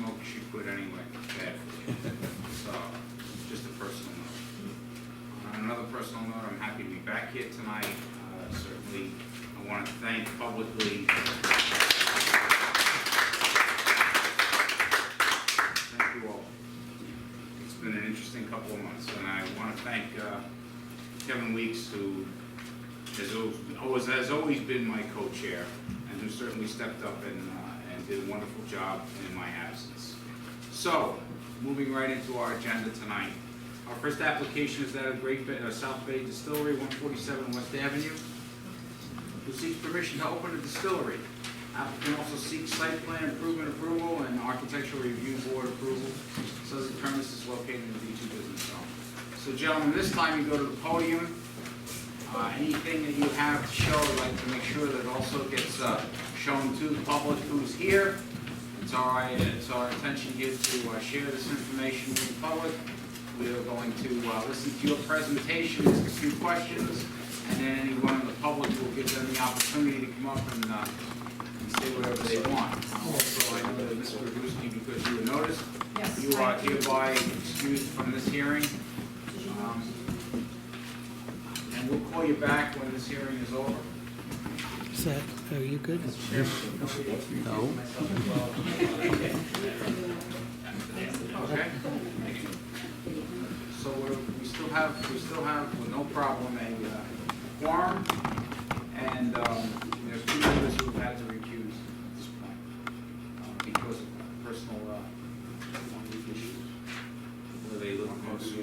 smoke, she quit anyway. Bad for you. So, just a personal note. On another personal note, I'm happy to be back here tonight. Certainly, I want to thank publicly. Thank you all. It's been an interesting couple of months, and I want to thank Kevin Weeks, who has always been my co-chair, and who certainly stepped up and did a wonderful job in my absence. So, moving right into our agenda tonight. Our first application is that of Great South Bay Distillery, 147 West Avenue, who seeks permission to open a distillery. Applicant also seeks site plan improvement approval and architectural review board approval. Says the premise is located in the B2 business zone. So gentlemen, this time you go to the podium. Anything that you have to show, I'd like to make sure that it also gets shown to the public who's here. It's our intention here to share this information with the public. We are going to listen to your presentation, ask a few questions, and then anyone in the public will give them the opportunity to come up and say whatever they want. Also, I know that Mr. Raguso, because you were noticed, Yes, you are hereby excused from this hearing. And we'll call you back when this hearing is over. Is that, are you good? No. Okay. So we still have with no problem a quorum, and there's two members who have had to recuse at this point because of personal issues where they live close to.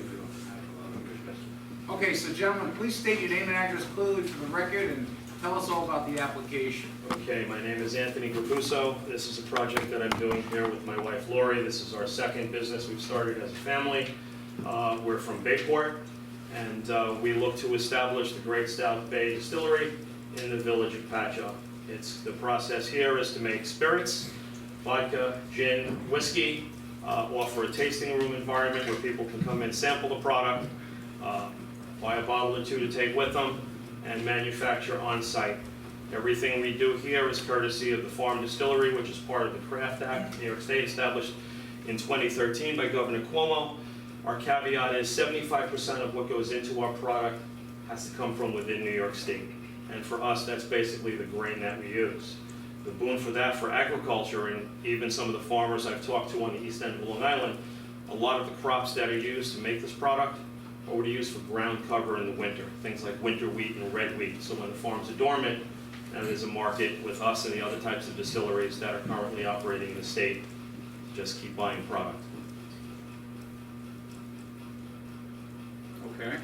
Okay, so gentlemen, please state your name and address clearly for the record and tell us all about the application. Okay, my name is Anthony Raguso. This is a project that I'm doing here with my wife Lori. This is our second business we've started as a family. We're from Bayport, and we look to establish the Great South Bay Distillery in the village of Patchogue. The process here is to make spirits, vodka, gin, whiskey, offer a tasting room environment where people can come in, sample the product, buy a bottle or two to take with them, and manufacture on site. Everything we do here is courtesy of the Farm Distillery, which is part of the Craft Act, New York State, established in 2013 by Governor Cuomo. Our caveat is 75% of what goes into our product has to come from within New York State. And for us, that's basically the grain that we use. The boon for that for agriculture, and even some of the farmers I've talked to on the east end of Long Island, a lot of the crops that are used to make this product are what are used for ground cover in the winter, things like winter wheat and red wheat. So when the farms are dormant, and there's a market with us and the other types of distilleries that are currently operating in the state, just keep buying product. Okay.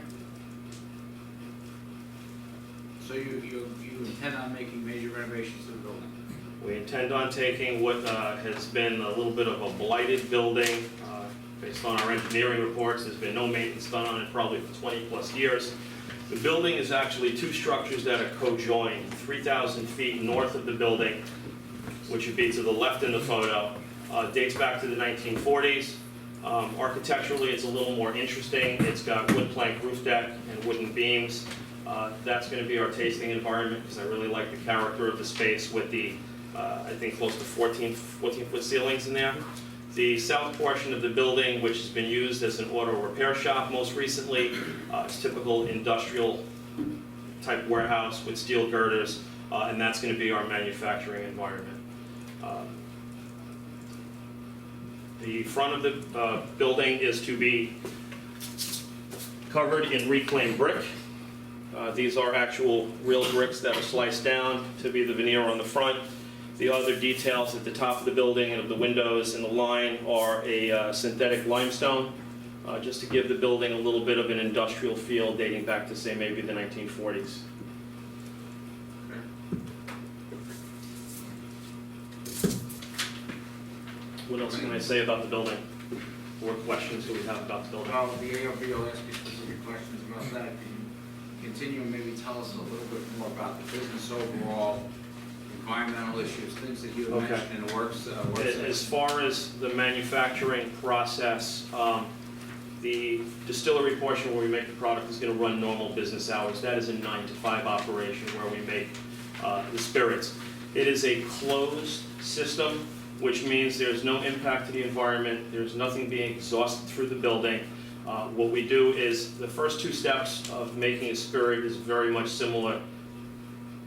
So you intend on making major renovations to the building? We intend on taking what has been a little bit of a blighted building. Based on our engineering reports, there's been no maintenance done on it probably for 20 plus years. The building is actually two structures that are co-joined, 3,000 feet north of the building, which would be to the left in the photo. Dates back to the 1940s. Architecturally, it's a little more interesting. It's got wood plank roof deck and wooden beams. That's going to be our tasting environment because I really like the character of the space with the, I think, close to 14-foot ceilings in there. The south portion of the building, which has been used as an auto repair shop most recently, is typical industrial type warehouse with steel girders, and that's going to be our manufacturing environment. The front of the building is to be covered in reclaimed brick. These are actual real bricks that are sliced down to be the veneer on the front. The other details at the top of the building and of the windows and the line are a synthetic limestone, just to give the building a little bit of an industrial feel dating back to, say, maybe the 1940s. What else can I say about the building? What questions do we have about the building? Well, the ARB will ask you specific questions about that. Can you continue and maybe tell us a little bit more about the business overall, environmental issues, things that you had mentioned in the works? As far as the manufacturing process, the distillery portion where we make the product is going to run normal business hours. That is a 9 to 5 operation where we make the spirits. It is a closed system which means there's no impact to the environment, there's nothing being exhausted through the building. What we do is, the first two steps of making a spirit is very much similar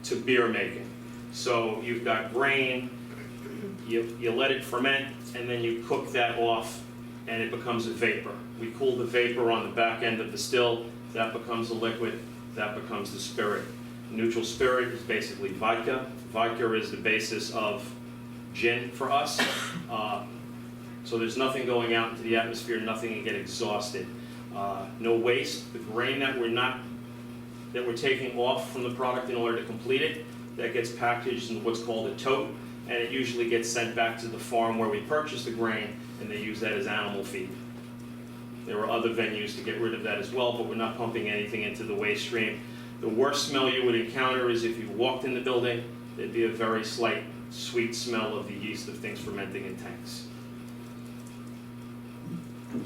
to beer making. So you've got grain, you let it ferment, and then you cook that off, and it becomes a vapor. We cool the vapor on the back end of the still, that becomes a liquid, that becomes the spirit. Neutral spirit is basically vodka. Vodka is the basis of gin for us. So there's nothing going out into the atmosphere, nothing can get exhausted. No waste. The grain that we're taking off from the product in order to complete it, that gets packaged in what's called a tote, and it usually gets sent back to the farm where we purchase the grain, and they use that as animal feed. There are other venues to get rid of that as well, but we're not pumping anything into the waste stream. The worst smell you would encounter is if you walked in the building, there'd be a very slight sweet smell of the yeast of things fermenting in tanks.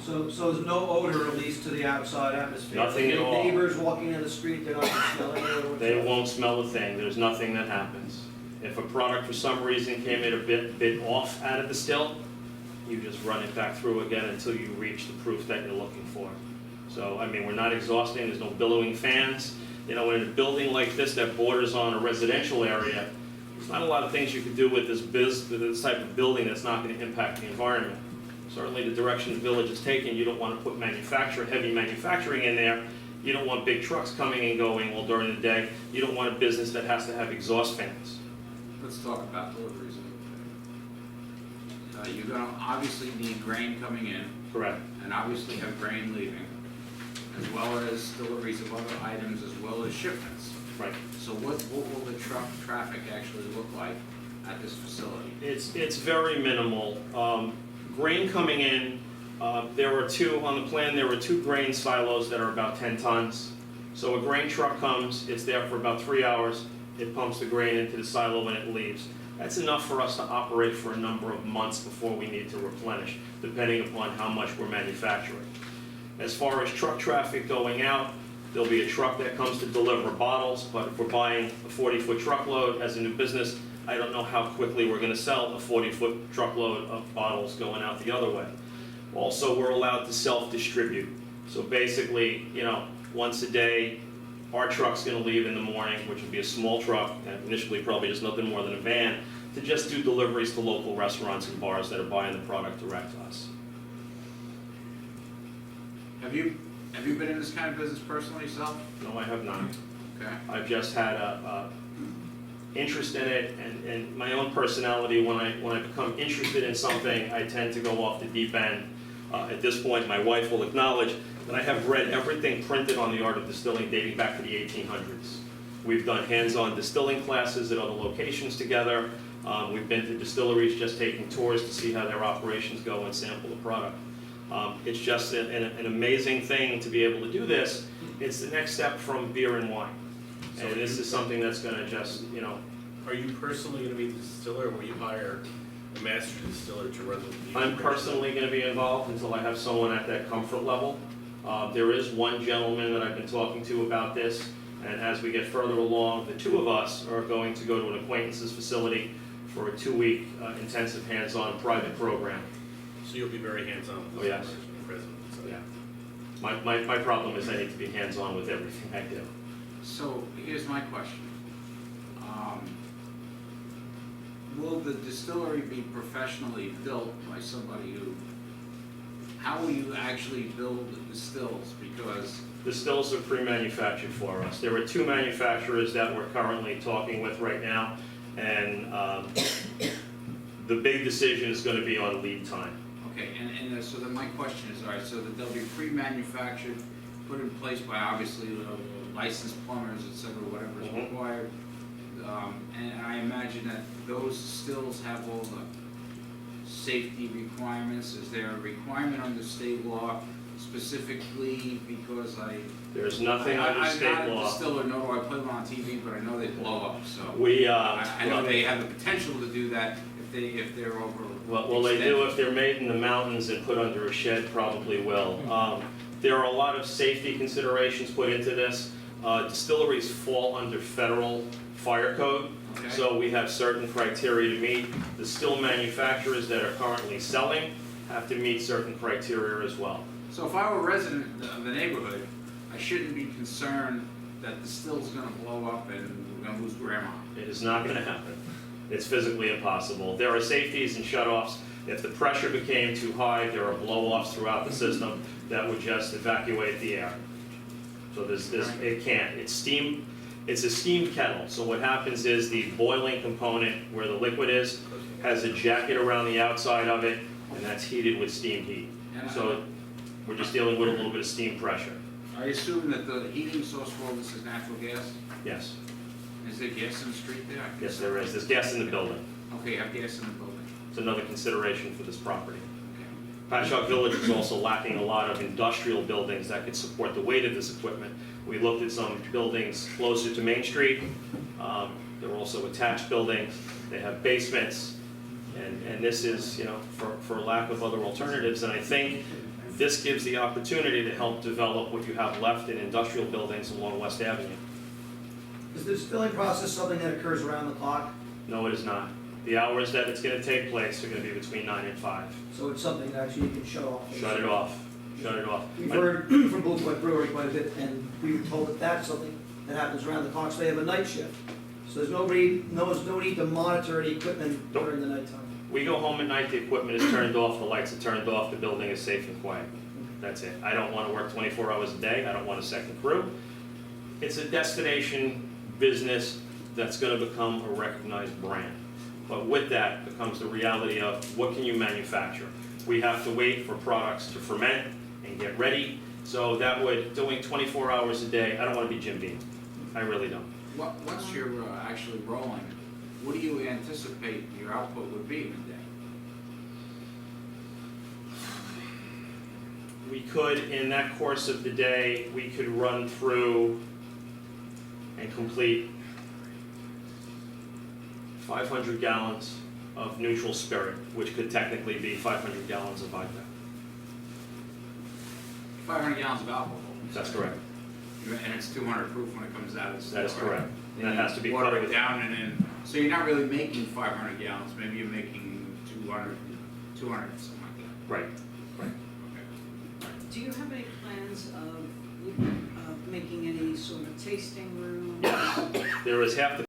So there's no odor released to the outside atmosphere? Nothing at all. Neighbors walking in the street, they're not smelling it? They won't smell a thing. There's nothing that happens. If a product for some reason came in a bit off out of the still, you just run it back through again until you reach the proof that you're looking for. So, I mean, we're not exhausting, there's no billowing fans. You know, in a building like this that borders on a residential area, there's not a lot of things you can do with this type of building that's not going to impact the environment. Certainly the direction the village is taking, you don't want to put heavy manufacturing in there. You don't want big trucks coming and going all during the day. You don't want a business that has to have exhaust fans. Let's talk about deliveries a little bit. You're gonna obviously need grain coming in, Correct. and obviously have grain leaving, as well as deliveries of other items, as well as shipments. Right. So what will the truck traffic actually look like at this facility? It's very minimal. Grain coming in, there were two grain silos that are about 10 tons. So a grain truck comes, it's there for about 3 hours, it pumps the grain into the silo when it leaves. That's enough for us to operate for a number of months before we need to replenish, depending upon how much we're manufacturing. As far as truck traffic going out, there'll be a truck that comes to deliver bottles, but if we're buying a 40-foot truckload as a new business, I don't know how quickly we're going to sell a 40-foot truckload of bottles going out the other way. Also, we're allowed to self-distribute. So basically, you know, once a day, our truck's going to leave in the morning, which will be a small truck, and initially probably just nothing more than a van, to just do deliveries to local restaurants and bars that are buying the product direct to us. Have you been in this kind of business personally yourself? No, I have not. Okay. I've just had a interest in it, and my own personality. When I become interested in something, I tend to go off the deep end. At this point, my wife will acknowledge that I have read everything printed on the art of distilling dating back to the 1800s. We've done hands-on distilling classes at other locations together. We've been to distilleries just taking tours to see how their operations go and sample the product. It's just an amazing thing to be able to do this. It's the next step from beer and wine. And this is something that's going to just, you know. Are you personally going to be the distiller, or will you hire a master distiller to run the? I'm personally going to be involved until I have someone at that comfort level. There is one gentleman that I've been talking to about this, and as we get further along, the two of us are going to go to an acquaintance's facility for a 2-week intensive hands-on private program. So you'll be very hands-on with Oh, this yes. president. So. Yeah. My problem is I need to be hands-on with everything I do. So here's my question. Will the distillery be professionally built by somebody who, how will you actually build the distills? Because The stills are pre-manufactured for us. There are 2 manufacturers that we're currently talking with right now, and the big decision is going to be on lead time. okay, and so then my question is, all right, so that they'll be pre-manufactured, put in place by obviously licensed plumbers, et cetera, whatever is Mhm. required. And I imagine that those stills have all the safety requirements. Is there a requirement under state law specifically because There's nothing under state I'm not a law. distiller, nor do I play them on TV, but I know they blow up, so. We, I know they have the potential to do that if they're over. well, they do if they're made in the mountains and put under a shed, probably will. There are a lot of safety considerations put into this. Distilleries fall under federal fire code, Okay. So we have certain criteria to meet. The still manufacturers that are currently selling have to meet certain criteria as well. So if I were a resident of the neighborhood, I shouldn't be concerned that the still's gonna blow up and we're gonna lose grandma. It is not gonna happen. It's physically impossible. There are safeties and shutoffs. If the pressure became too high, there are blow-offs throughout the system that would just evacuate the air. So it can't. It's steam, it's a steam kettle. So what happens is the boiling component where the liquid is has a jacket around the outside of it, and that's heated with steam heat. So we're just dealing with a little bit of steam pressure. I assume that the heating source for all this is natural gas? Yes, Is there gas in the street there? yes there is. There's gas in the building. Okay, you have gas in the building. It's another consideration for this property. Okay. Patchogue Village is also lacking a lot of industrial buildings that could support the weight of this equipment. We looked at some buildings closer to Main Street. There are also attached buildings. They have basements. And this is, you know, for lack of other alternatives. And I think this gives the opportunity to help develop what you have left in industrial buildings along West Avenue. Is the distilling process something that occurs around the clock? No, it is not. The hours that it's going to take place are going to be between 9 and 5. So it's something that actually you can shut off? Shut it off. Shut it off. We've heard from Blue Point Brewery quite a bit, and we were told that that's something that happens around the clock, so they have a night shift. So there's no need to monitor any equipment Nope. during the nighttime. We go home at night, the equipment is turned off, the lights are turned off, the building is safe and quiet. That's it. I don't want to work 24 hours a day. I don't want a second crew. It's a destination business that's going to become a recognized brand. But with that becomes the reality of what can you manufacture? We have to wait for products to ferment and get ready. So that would, doing 24 hours a day, I don't want to be Jim Beam. I really don't. Once you're actually rolling, what do you anticipate your output would be in a day? We could, in that course of the day, we could run through and complete 500 gallons of neutral spirit, which could technically be 500 gallons of vodka. 500 gallons of alcohol. That's correct. And it's 200 proof when it comes out of the store. That is correct. And that has to be water covered it with. down and then, so you're not really making 500 gallons, maybe you're making 200, something like that. Right, right. Okay. Do you have any plans of making any sort of tasting room? There is half the